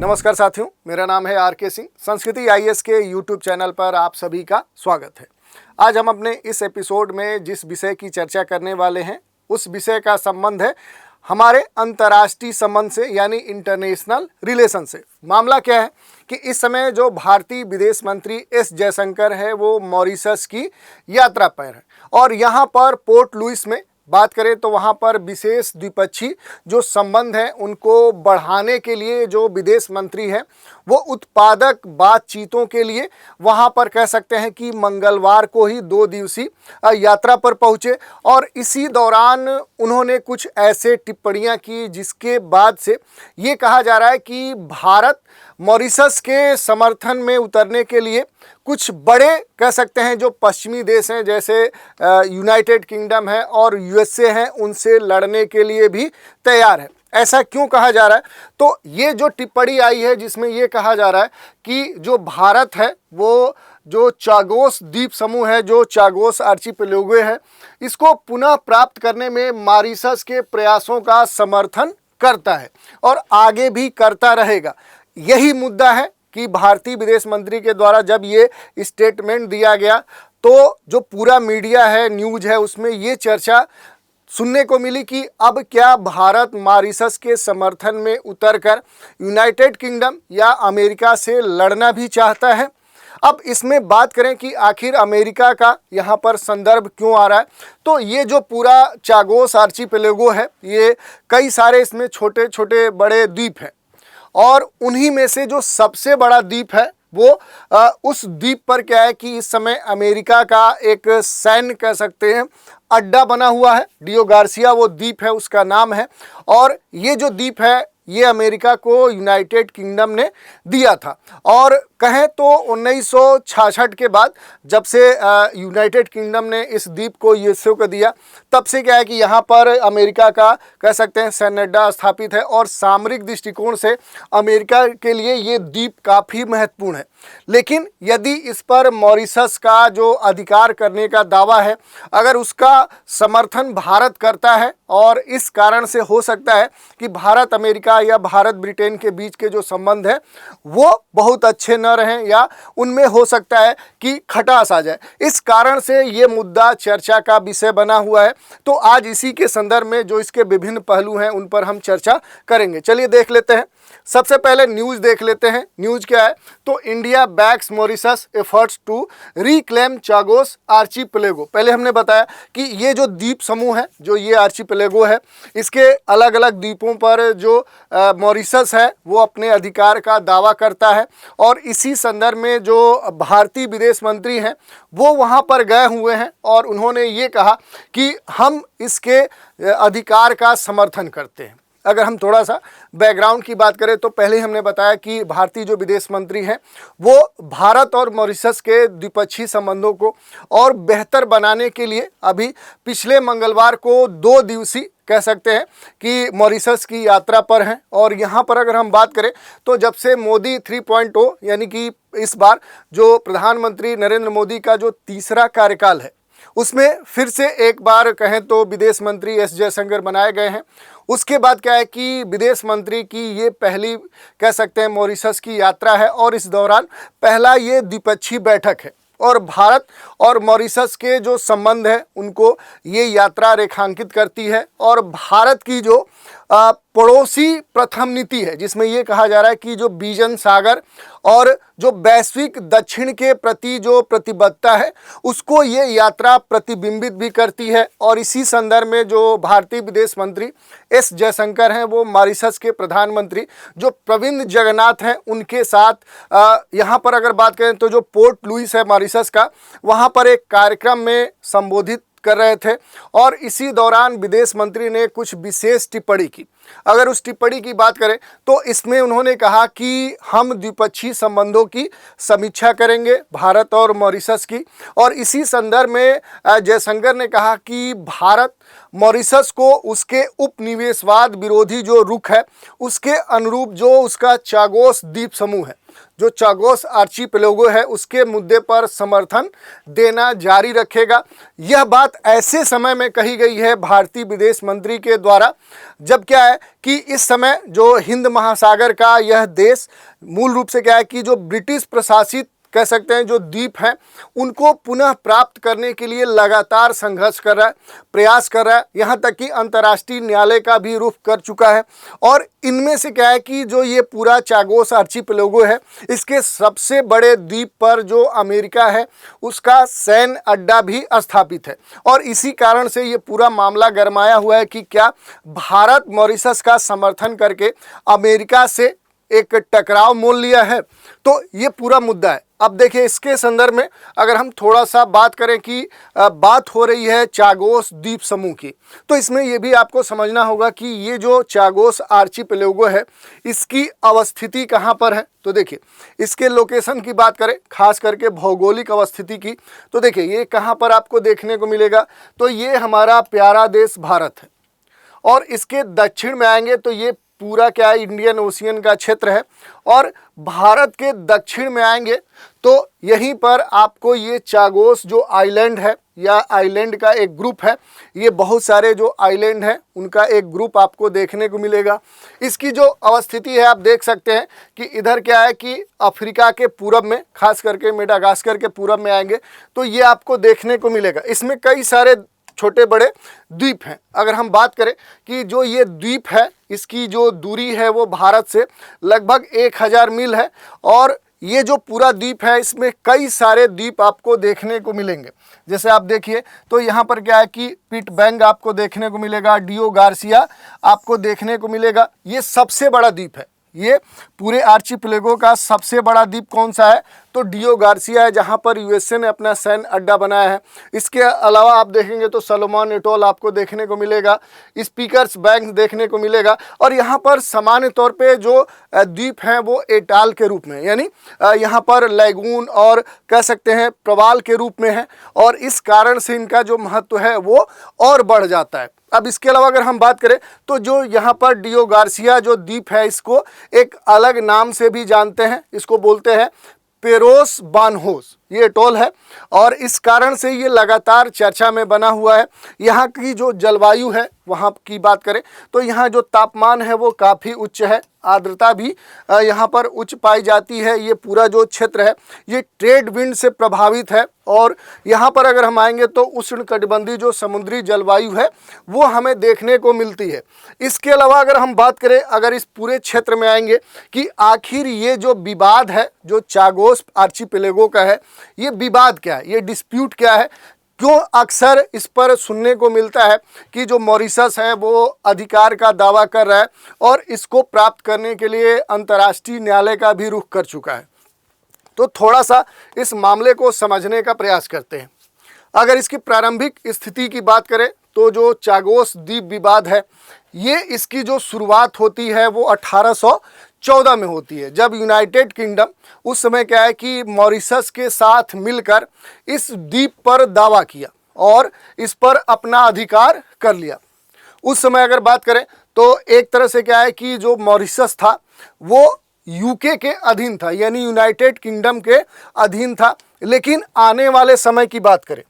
नमस्कार साथियों, मेरा नाम है आर.के. सिंह। संस्कृति आईएएस के यूट्यूब चैनल पर आप सभी का स्वागत है। आज हम अपने इस एपिसोड में जिस विषय की चर्चा करने वाले हैं उस विषय का संबंध है हमारे अंतर्राष्ट्रीय संबंध से, यानी इंटरनेशनल रिलेशन से। मामला क्या है कि इस समय जो भारतीय विदेश मंत्री एस जयशंकर है वो मॉरिशस की यात्रा पर है और यहाँ पर पोर्ट लुइस में बात करें तो वहाँ पर विशेष द्विपक्षीय जो संबंध हैं उनको बढ़ाने के लिए जो विदेश मंत्री हैं वो उत्पादक बातचीतों के लिए वहाँ पर कह सकते हैं कि मंगलवार को ही 2 दिवसीय यात्रा पर पहुँचे और इसी दौरान उन्होंने कुछ ऐसे टिप्पणियाँ की जिसके बाद से ये कहा जा रहा है कि भारत मॉरिशस के समर्थन में उतरने के लिए कुछ बड़े कह सकते हैं जो पश्चिमी देश हैं जैसे यूनाइटेड किंगडम है और यूएसए हैं उनसे लड़ने के लिए भी तैयार है। ऐसा क्यों कहा जा रहा है? तो ये जो टिप्पणी आई है जिसमें ये कहा जा रहा है कि जो भारत है वो जो चागोस द्वीप समूह है, जो चागोस आर्चिपेलागो है, इसको पुनः प्राप्त करने में मॉरिशस के प्रयासों का समर्थन करता है और आगे भी करता रहेगा। यही मुद्दा है कि भारतीय विदेश मंत्री के द्वारा जब ये स्टेटमेंट दिया गया तो जो पूरा मीडिया है, न्यूज़ है, उसमें ये चर्चा सुनने को मिली कि अब क्या भारत मॉरिशस के समर्थन में उतरकर यूनाइटेड किंगडम या अमेरिका से लड़ना भी चाहता है। अब इसमें बात करें कि आखिर अमेरिका का यहाँ पर संदर्भ क्यों आ रहा है, तो ये जो पूरा चागोस आर्चिपेलागो है ये कई सारे इसमें छोटे छोटे बड़े द्वीप हैं और उन्हीं में से जो सबसे बड़ा द्वीप है वो उस द्वीप पर क्या है कि इस समय अमेरिका का एक सैन्य कह सकते हैं अड्डा बना हुआ है। डियो गार्सिया वो द्वीप है, उसका नाम है। और ये जो द्वीप है ये अमेरिका को यूनाइटेड किंगडम ने दिया था और कहें तो 1966 के बाद जब से यूनाइटेड किंगडम ने इस द्वीप को यूएसए को दिया तब से क्या है कि यहाँ पर अमेरिका का कह सकते हैं सैन्य अड्डा स्थापित है और सामरिक दृष्टिकोण से अमेरिका के लिए ये द्वीप काफ़ी महत्वपूर्ण है। लेकिन यदि इस पर मॉरिशस का जो अधिकार करने का दावा है अगर उसका समर्थन भारत करता है और इस कारण से हो सकता है कि भारत अमेरिका या भारत ब्रिटेन के बीच के जो संबंध है वो बहुत अच्छे न रहें या उनमें हो सकता है कि खटास आ जाए। इस कारण से ये मुद्दा चर्चा का विषय बना हुआ है। तो आज इसी के संदर्भ में जो इसके विभिन्न पहलू हैं उन पर हम चर्चा करेंगे। चलिए देख लेते हैं। सबसे पहले न्यूज़ देख लेते हैं। न्यूज़ क्या है तो India backs Mauritius efforts to reclaim Chagos archipelago. पहले हमने बताया कि ये जो द्वीप समूह है, जो ये आर्चिपेलागो है, इसके अलग अलग द्वीपों पर जो मॉरिशस है वो अपने अधिकार का दावा करता है और इसी संदर्भ में जो भारतीय विदेश मंत्री हैं वो वहाँ पर गए हुए हैं और उन्होंने ये कहा कि हम इसके अधिकार का समर्थन करते हैं। अगर हम थोड़ा सा बैकग्राउंड की बात करें तो पहले हमने बताया कि भारतीय जो विदेश मंत्री हैं वो भारत और मॉरिशस के द्विपक्षीय संबंधों को और बेहतर बनाने के लिए अभी पिछले मंगलवार को 2 दिवसीय कह सकते हैं कि मॉरिशस की यात्रा पर हैं। और यहाँ पर अगर हम बात करें तो जब से मोदी 3.0 यानी कि इस बार जो प्रधानमंत्री नरेंद्र मोदी का जो तीसरा कार्यकाल है उसमें फिर से एक बार कहें तो विदेश मंत्री एस जयशंकर बनाए गए हैं। उसके बाद क्या है कि विदेश मंत्री की ये पहली कह सकते हैं मॉरिशस की यात्रा है और इस दौरान पहला ये द्विपक्षीय बैठक है और भारत और मॉरिशस के जो संबंध है उनको ये यात्रा रेखांकित करती है। और भारत की जो पड़ोसी प्रथम नीति है जिसमें ये कहा जा रहा है कि जो विजन सागर और जो वैश्विक दक्षिण के प्रति जो प्रतिबद्धता है उसको ये यात्रा प्रतिबिंबित भी करती है। और इसी संदर्भ में जो भारतीय विदेश मंत्री एस जयशंकर हैं वो मॉरिशस के प्रधानमंत्री जो प्रविंद जगन्नाथ हैं उनके साथ यहाँ पर अगर बात करें तो जो पोर्ट लुइस है मॉरिशस का वहाँ पर एक कार्यक्रम में संबोधित कर रहे थे और इसी दौरान विदेश मंत्री ने कुछ विशेष टिप्पणी की। अगर उस टिप्पणी की बात करें तो इसमें उन्होंने कहा कि हम द्विपक्षीय संबंधों की समीक्षा करेंगे भारत और मॉरिशस की। और इसी संदर्भ में जयशंकर ने कहा कि भारत मॉरिशस को उसके उपनिवेशवाद विरोधी जो रुख है उसके अनुरूप जो उसका चागोस द्वीप समूह है, जो चागोस आर्चिपेलागो है, उसके मुद्दे पर समर्थन देना जारी रखेगा। यह बात ऐसे समय में कही गई है भारतीय विदेश मंत्री के द्वारा जब क्या है है कि इस समय जो हिंद महासागर का यह देश मूल रूप से क्या है कि जो ब्रिटिश प्रशासित कह सकते हैं जो द्वीप हैं उनको पुनः प्राप्त करने के लिए लगातार संघर्ष कर रहा है, प्रयास कर रहा है, यहाँ तक कि अंतर्राष्ट्रीय न्यायालय का भी रुख कर चुका है। और इनमें से क्या है कि जो ये पूरा चागोस आर्चिपेलागो है, इसके सबसे बड़े द्वीप पर जो अमेरिका है उसका सैन्य अड्डा भी स्थापित है। और इसी कारण से ये पूरा मामला गरमाया हुआ है कि क्या भारत मॉरिशस का समर्थन करके अमेरिका से एक टकराव मोल लिया है। तो ये पूरा मुद्दा है। अब देखिए, इसके संदर्भ में अगर हम थोड़ा सा बात करें कि बात हो रही है चागोस द्वीप समूह की, तो इसमें ये भी आपको समझना होगा कि ये जो चागोस आर्चिपेलागो है इसकी अवस्थिति कहाँ पर है। तो देखिए, इसके लोकेशन की बात करें, खास करके भौगोलिक अवस्थिति की, तो देखिए ये कहाँ पर आपको देखने को मिलेगा। तो ये हमारा प्यारा देश भारत है, और इसके दक्षिण में आएंगे तो ये पूरा क्या है इंडियन ओशियन का क्षेत्र है। और भारत के दक्षिण में आएंगे तो यहीं पर आपको ये चागोस जो आइलैंड है या आइलैंड का एक ग्रुप है, ये बहुत सारे जो आइलैंड हैं उनका एक ग्रुप आपको देखने को मिलेगा। इसकी जो अवस्थिति है आप देख सकते हैं कि इधर क्या है कि अफ्रीका के पूरब में, खास करके मेडागास्कर के पूरब में आएंगे तो ये आपको देखने को मिलेगा। इसमें कई सारे छोटे बड़े द्वीप हैं। अगर हम बात करें कि जो ये द्वीप है इसकी जो दूरी है वो भारत से लगभग 1000 मील है, और ये जो पूरा द्वीप है इसमें कई सारे द्वीप आपको देखने को मिलेंगे। जैसे आप देखिए तो यहाँ पर क्या है कि पिटबैंग आपको देखने को मिलेगा, डियो गार्सिया आपको देखने को मिलेगा। ये सबसे बड़ा द्वीप है, ये पूरे आर्चिपेलागो का सबसे बड़ा द्वीप कौन सा है तो डियो गार्सिया है, जहाँ पर यूएसए ने अपना सैन्य अड्डा बनाया है। इसके अलावा आप देखेंगे तो सोलोमन एटोल आपको देखने को मिलेगा, स्पीकर्स बैंक देखने को मिलेगा। और यहाँ पर सामान्य तौर पे जो द्वीप हैं वो एटाल के रूप में, यानी यहाँ पर लैगून और कह सकते हैं प्रवाल के रूप में है, और इस कारण से इनका जो महत्व है वो और बढ़ जाता है। अब इसके अलावा अगर हम बात करें तो जो यहाँ पर डियो गार्सिया जो द्वीप है इसको एक अलग नाम से भी जानते हैं, इसको बोलते हैं पेरोस बानहोस, ये टोल है, और इस कारण से ये लगातार चर्चा में बना हुआ है। यहाँ की जो जलवायु है वहाँ की बात करें तो यहाँ जो तापमान है वो काफ़ी उच्च है, आर्द्रता भी यहाँ पर उच्च पाई जाती है। ये पूरा जो क्षेत्र है ये ट्रेड विंड से प्रभावित है, और यहाँ पर अगर हम आएंगे तो उष्णकटिबंधीय जो समुद्री जलवायु है वो हमें देखने को मिलती है। इसके अलावा अगर हम बात करें, अगर इस पूरे क्षेत्र में आएंगे कि आखिर ये जो विवाद है जो चागोस आर्चिपेलागो का है, ये विवाद क्या है, ये डिस्प्यूट क्या है, क्यों अक्सर इस पर सुनने को मिलता है कि जो मॉरिशस है वो अधिकार का दावा कर रहा है और इसको प्राप्त करने के लिए अंतर्राष्ट्रीय न्यायालय का भी रुख कर चुका है। तो थोड़ा सा इस मामले को समझने का प्रयास करते हैं। अगर इसकी प्रारंभिक स्थिति की बात करें तो जो चागोस द्वीप विवाद है ये इसकी जो शुरुआत होती है वो 1814 में होती है, जब यूनाइटेड किंगडम उस समय क्या है कि मॉरिशस के साथ मिलकर इस द्वीप पर दावा किया और इस पर अपना अधिकार कर लिया। उस समय अगर बात करें तो एक तरह से क्या है कि जो मॉरिशस था वो यूके के अधीन था, यानी यूनाइटेड किंगडम के अधीन था। लेकिन आने वाले समय की बात करें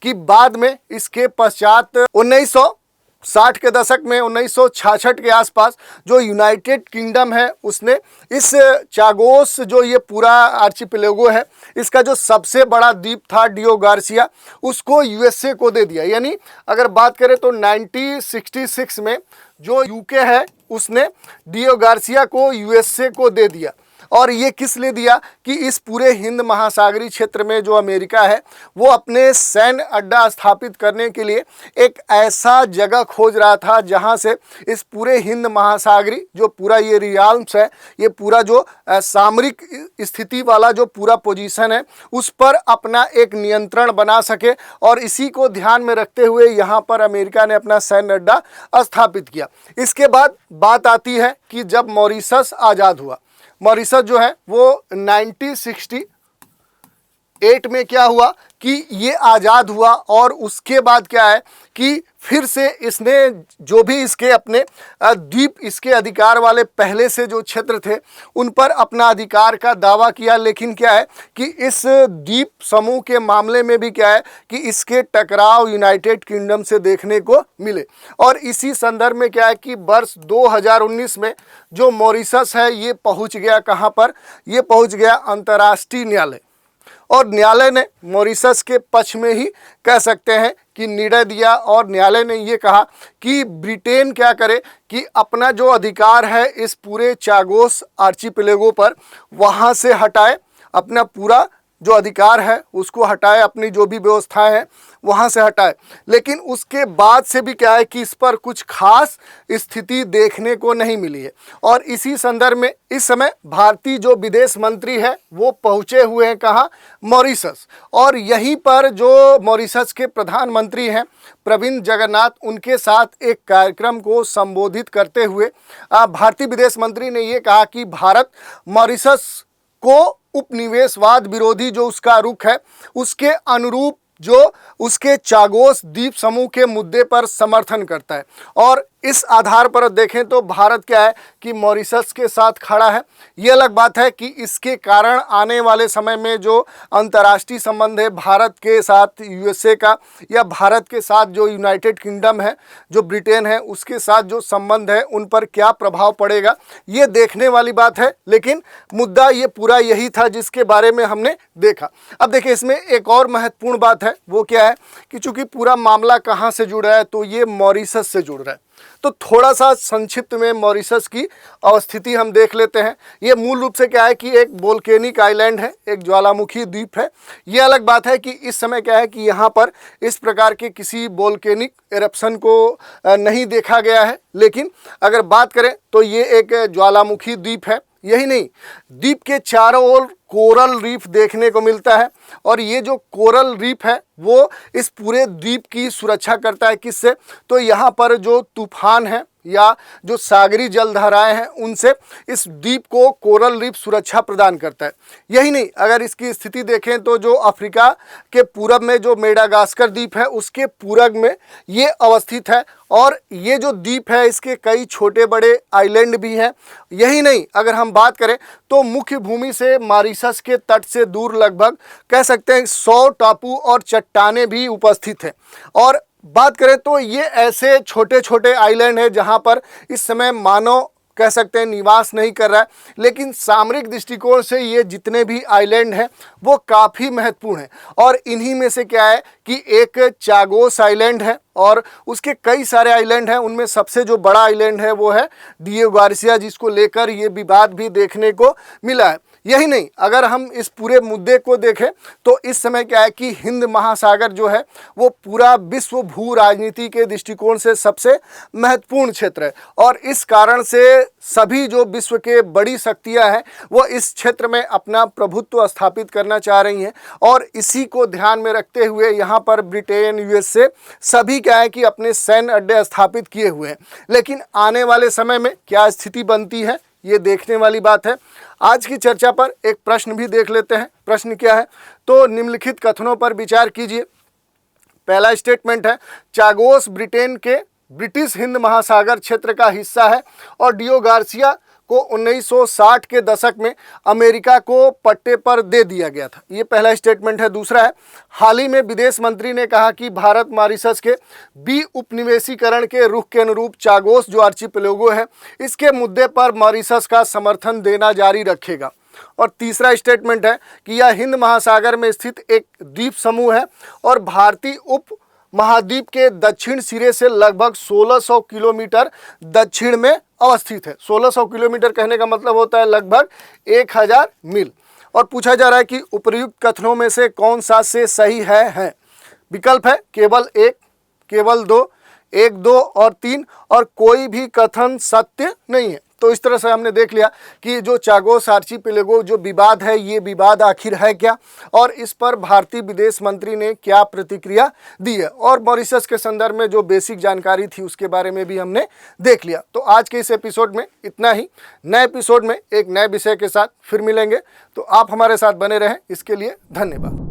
कि बाद में इसके पश्चात 1960 के दशक में 1966 के आसपास जो यूनाइटेड किंगडम है उसने इस चागोस जो ये पूरा आर्चिपेलागो है इसका जो सबसे बड़ा द्वीप था डियो गार्सिया उसको यूएसए को दे दिया। यानी अगर बात करें तो 1966 में जो यूके है उसने डियो गार्सिया को यूएसए को दे दिया। और ये किस लिए दिया कि इस पूरे हिंद महासागरीय क्षेत्र में जो अमेरिका है वो अपने सैन्य अड्डा स्थापित करने के लिए एक ऐसा जगह खोज रहा था जहां से इस पूरे हिंद महासागरीय जो पूरा ये रियाल्म्स है, ये पूरा जो सामरिक स्थिति वाला जो पूरा पोजीशन है उस पर अपना एक नियंत्रण बना सके। और इसी को ध्यान में रखते हुए यहाँ पर अमेरिका ने अपना सैन्य अड्डा स्थापित किया। इसके बाद बात आती है कि जब मॉरिशस आज़ाद हुआ, मॉरिशस जो है वो 1968 में क्या हुआ कि ये आज़ाद हुआ और उसके बाद क्या है कि फिर से इसने जो भी इसके अपने द्वीप इसके अधिकार वाले पहले से जो क्षेत्र थे उन पर अपना अधिकार का दावा किया। लेकिन क्या है कि इस द्वीप समूह के मामले में भी क्या है कि इसके टकराव यूनाइटेड किंगडम से देखने को मिले। और इसी संदर्भ में क्या है कि वर्ष 2019 में जो मॉरिशस है ये पहुंच गया कहां पर, ये पहुंच गया अंतर्राष्ट्रीय न्यायालय। और न्यायालय ने मॉरिशस के पक्ष में ही कह सकते हैं कि निर्णय दिया और न्यायालय ने ये कहा कि ब्रिटेन क्या करे कि अपना जो अधिकार है इस पूरे चागोस आर्चिपेलागो पर वहाँ से हटाए, अपना पूरा जो अधिकार है उसको हटाए, अपनी जो भी व्यवस्थाएं हैं वहाँ से हटाए। लेकिन उसके बाद से भी क्या है कि इस पर कुछ खास स्थिति देखने को नहीं मिली है। और इसी संदर्भ में इस समय भारतीय जो विदेश मंत्री है वो पहुँचे हुए हैं कहाँ, मॉरिशस। और यहीं पर जो मॉरिशस के प्रधानमंत्री हैं प्रविंद जगन्नाथ, उनके साथ एक कार्यक्रम को संबोधित करते हुए भारतीय विदेश मंत्री ने ये कहा कि भारत मॉरिशस को उपनिवेशवाद विरोधी जो उसका रुख है उसके अनुरूप जो उसके चागोस द्वीप समूह के मुद्दे पर समर्थन करता है। और इस आधार पर देखें तो भारत क्या है कि मॉरिशस के साथ खड़ा है। ये अलग बात है कि इसके कारण आने वाले समय में जो अंतर्राष्ट्रीय संबंध है भारत के साथ यूएसए का या भारत के साथ जो यूनाइटेड किंगडम है, जो ब्रिटेन है, उसके साथ जो संबंध है उन पर क्या प्रभाव पड़ेगा ये देखने वाली बात है। लेकिन मुद्दा ये पूरा यही था जिसके बारे में हमने देखा। अब देखिए इसमें एक और महत्वपूर्ण बात है, वो क्या है कि चूंकि पूरा मामला कहाँ से जुड़ रहा है तो ये मॉरिशस से जुड़ रहा है। तो थोड़ा सा संक्षिप्त में मॉरिशस की अवस्थिति हम देख लेते हैं। ये मूल रूप से क्या है कि एक वोल्केनिक आइलैंड है, एक ज्वालामुखी द्वीप है। ये अलग बात है कि इस समय क्या है कि यहाँ पर इस प्रकार के किसी वोल्केनिक एरप्शन को नहीं देखा गया है। लेकिन अगर बात करें तो ये एक ज्वालामुखी द्वीप है। यही नहीं, द्वीप के चारों ओर कोरल रीफ देखने को मिलता है। और ये जो कोरल रीफ है वो इस पूरे द्वीप की सुरक्षा करता है। किससे? तो यहाँ पर जो तूफान है या जो सागरी जलधाराएं हैं उनसे इस द्वीप को कोरल रीफ सुरक्षा प्रदान करता है। यही नहीं, अगर इसकी स्थिति देखें तो जो अफ्रीका के पूरब में जो मेडागास्कर द्वीप है उसके पूरब में ये अवस्थित है। और ये जो द्वीप है इसके कई छोटे बड़े आइलैंड भी हैं। यही नहीं, अगर हम बात करें तो मुख्य भूमि से मॉरिशस के तट से दूर लगभग कह सकते हैं 100 टापू और चट्टानें भी उपस्थित हैं। और बात करें तो ये ऐसे छोटे छोटे आइलैंड हैं जहां पर इस समय मानव कह सकते हैं निवास नहीं कर रहा है। लेकिन सामरिक दृष्टिकोण से ये जितने भी आइलैंड हैं वो काफ़ी महत्वपूर्ण हैं। और इन्हीं में से क्या है कि एक चागोस आइलैंड है और उसके कई सारे आइलैंड हैं। उनमें सबसे जो बड़ा आइलैंड है वो है डिएगो गार्सिया, जिसको लेकर ये विवाद भी देखने को मिला है। यही नहीं, अगर हम इस पूरे मुद्दे को देखें तो इस समय क्या है कि हिंद महासागर जो है वो पूरा विश्व भू राजनीति के दृष्टिकोण से सबसे महत्वपूर्ण क्षेत्र है। और इस कारण से सभी जो विश्व के बड़ी शक्तियां हैं वो इस क्षेत्र में अपना प्रभुत्व स्थापित करना चाह रही हैं। और इसी को ध्यान में रखते हुए यहाँ पर ब्रिटेन, यूएसए सभी क्या है कि अपने सैन्य अड्डे स्थापित किए हुए हैं। लेकिन आने वाले समय में क्या स्थिति बनती है ये देखने वाली बात है। आज की चर्चा पर एक प्रश्न भी देख लेते हैं। प्रश्न क्या है? तो निम्नलिखित कथनों पर विचार कीजिए। पहला स्टेटमेंट है, चागोस ब्रिटेन के ब्रिटिश हिंद महासागर क्षेत्र का हिस्सा है और डिएगो गार्सिया को 1960 के दशक में अमेरिका को पट्टे पर दे दिया गया था। ये पहला स्टेटमेंट है। दूसरा है, हाल ही में विदेश मंत्री ने कहा कि भारत मॉरिशस के उपनिवेशीकरण के रुख के अनुरूप चागोस जो आर्चिपेलागो है इसके मुद्दे पर मॉरिशस का समर्थन देना जारी रखेगा। और तीसरा स्टेटमेंट है कि यह हिंद महासागर में स्थित एक द्वीप समूह है और भारतीय उप महाद्वीप के दक्षिण सिरे से लगभग 1600 किलोमीटर दक्षिण में अवस्थित है। 1600 किलोमीटर कहने का मतलब होता है लगभग 1000 मील। और पूछा जा रहा है कि उपर्युक्त कथनों में से कौन सा से सही है। विकल्प है केवल 1, केवल 2, 1, 2 और 3 और कोई भी कथन सत्य नहीं है। तो इस तरह से हमने देख लिया कि जो चागोस आर्चिपेलागो जो विवाद है ये विवाद आखिर है क्या और इस पर भारतीय विदेश मंत्री ने क्या प्रतिक्रिया दी है। और मॉरिशस के संदर्भ में जो बेसिक जानकारी थी उसके बारे में भी हमने देख लिया। तो आज के इस एपिसोड में इतना ही। नए एपिसोड में एक नए विषय के साथ फिर मिलेंगे। तो आप हमारे साथ बने रहें, इसके लिए धन्यवाद।